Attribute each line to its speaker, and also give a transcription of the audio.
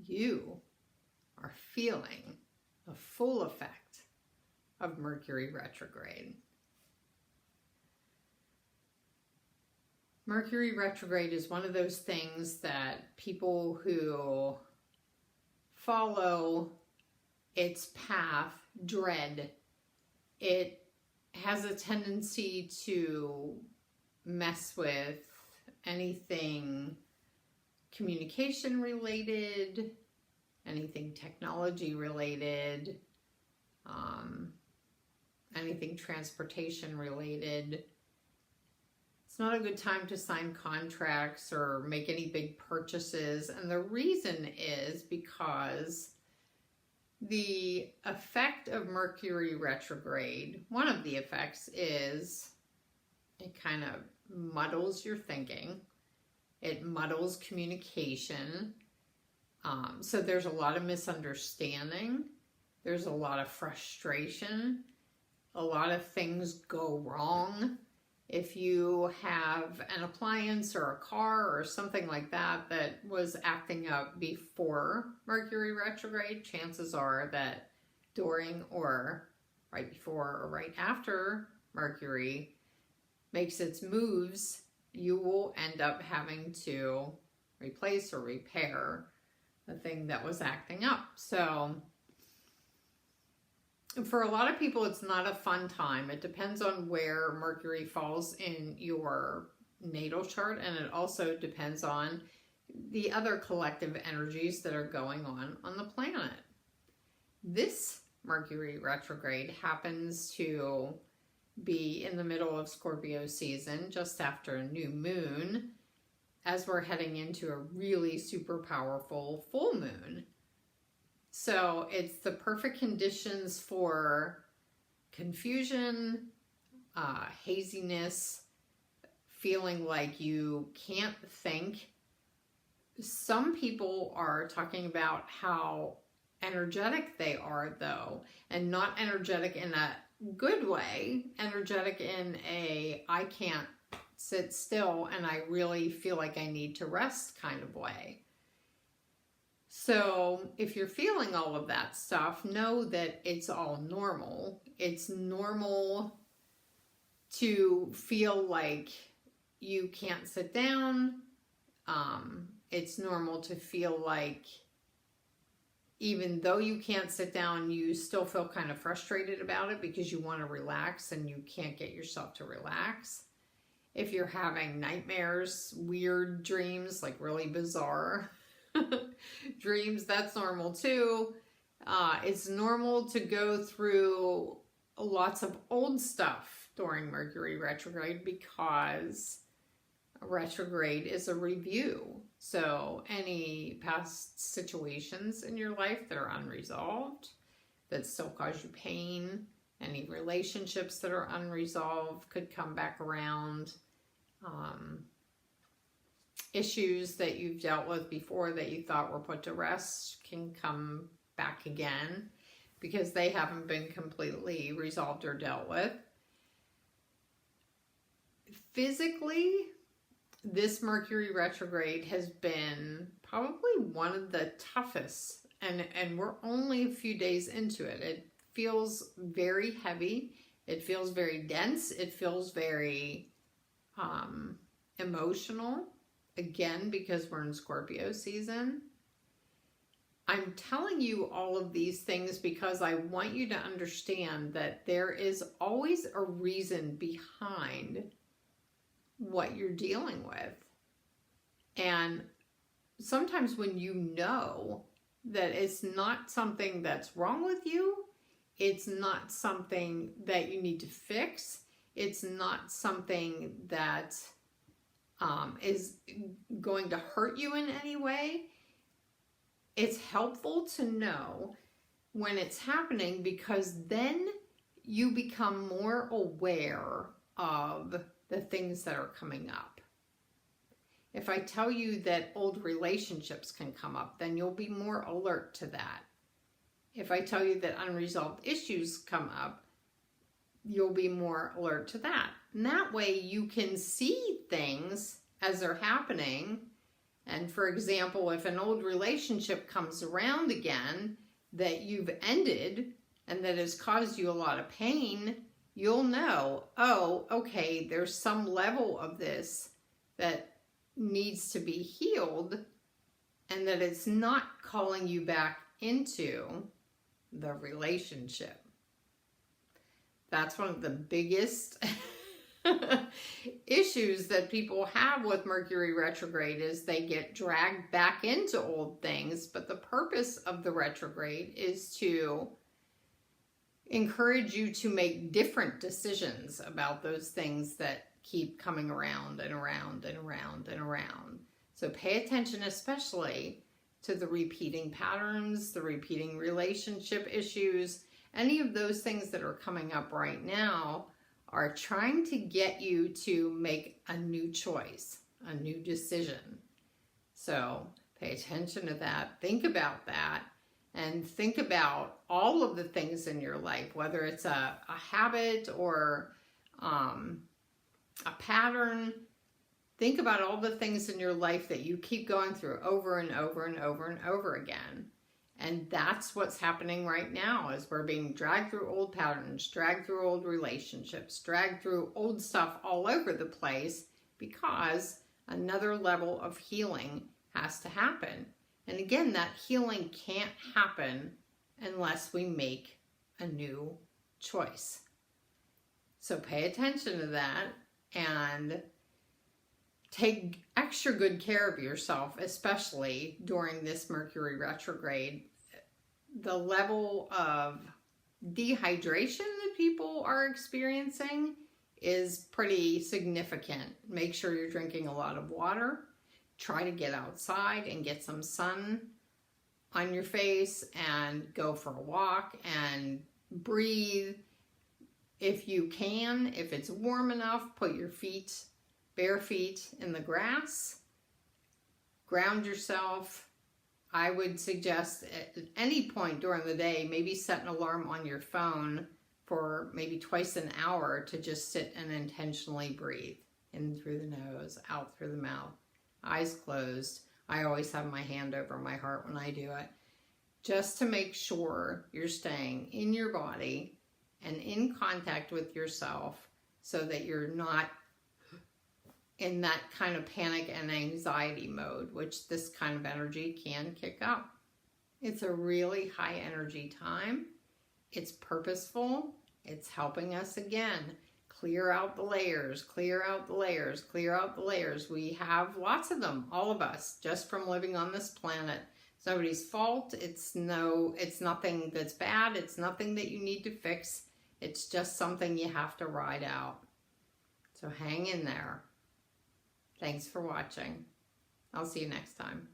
Speaker 1: you are feeling the full effect of Mercury retrograde. Mercury retrograde is one of those things that people who follow its path dread. It has a tendency to mess with anything communication related, anything technology related, anything transportation related. It's not a good time to sign contracts or make any big purchases. And the reason is because the effect of Mercury retrograde, one of the effects is it kind of muddles your thinking. It muddles communication. So there's a lot of misunderstanding. There's a lot of frustration. A lot of things go wrong. If you have an appliance or a car or something like that that was acting up before Mercury retrograde, chances are that during or right before or right after Mercury makes its moves, you will end up having to replace or repair the thing that was acting up. So for a lot of people, it's not a fun time. It depends on where Mercury falls in your natal chart, and it also depends on the other collective energies that are going on the planet. This Mercury retrograde happens to be in the middle of Scorpio season, just after a new moon, as we're heading into a really super powerful full moon. So it's the perfect conditions for confusion, haziness, feeling like you can't think. Some people are talking about how energetic they are, though, and not energetic in a good way, energetic in a I can't sit still and I really feel like I need to rest kind of way. So if you're feeling all of that stuff, know that it's all normal. It's normal to feel like you can't sit down. It's normal to feel like even though you can't sit down, you still feel kind of frustrated about it because you want to relax and you can't get yourself to relax. If you're having nightmares, weird dreams, like really bizarre dreams, that's normal too. It's normal to go through lots of old stuff during Mercury retrograde because retrograde is a review. So any past situations in your life that are unresolved, that still cause you pain, any relationships that are unresolved could come back around. Issues that you've dealt with before that you thought were put to rest can come back again because they haven't been completely resolved or dealt with. Physically, this Mercury retrograde has been probably one of the toughest, and we're only a few days into it. It feels very heavy. It feels very dense. It feels very emotional. Again, because we're in Scorpio season. I'm telling you all of these things because I want you to understand that there is always a reason behind what you're dealing with. And sometimes when you know that it's not something that's wrong with you, it's not something that you need to fix, it's not something that is going to hurt you in any way, it's helpful to know when it's happening because then you become more aware of the things that are coming up. If I tell you that old relationships can come up, then you'll be more alert to that. If I tell you that unresolved issues come up, you'll be more alert to that. And that way you can see things as they're happening And for example, if an old relationship comes around again that you've ended and that has caused you a lot of pain, you'll know, oh, okay, there's some level of this that needs to be healed, and that it's not calling you back into the relationship. That's one of the biggest issues that people have with Mercury retrograde, is they get dragged back into old things. But the purpose of the retrograde is to encourage you to make different decisions about those things that keep coming around and around and around and around. So pay attention especially to the repeating patterns, the repeating relationship issues. Any of those things that are coming up right now are trying to get you to make a new choice, a new decision. So pay attention to that. Think about that. And think about all of the things in your life, whether it's a habit or a pattern. Think about all the things in your life that you keep going through over and over and over and over again. And that's what's happening right now, is we're being dragged through old patterns, dragged through old relationships, dragged through old stuff all over the place, because another level of healing has to happen. And again, that healing can't happen unless we make a new choice. So pay attention to that and take extra good care of yourself, especially during this Mercury retrograde. The level of dehydration that people are experiencing is pretty significant. Make sure you're drinking a lot of water. Try to get outside and get some sun on your face and go for a walk and breathe. If you can, if it's warm enough, put your feet, bare feet, in the grass. Ground yourself. I would suggest at any point during the day, maybe set an alarm on your phone for maybe twice an hour to just sit and intentionally breathe in through the nose, out through the mouth. Eyes closed. I always have my hand over my heart when I do it, just to make sure you're staying in your body and in contact with yourself, so that you're not in that kind of panic and anxiety mode, which this kind of energy can kick up. It's a really high energy time. It's purposeful. It's helping us again clear out the layers, clear out the layers, clear out the layers. We have lots of them, all of us, just from living on this planet. It's nobody's fault. It's nothing that's bad. It's nothing that you need to fix. It's just something you have to ride out. So hang in there. Thanks for watching. I'll see you next time.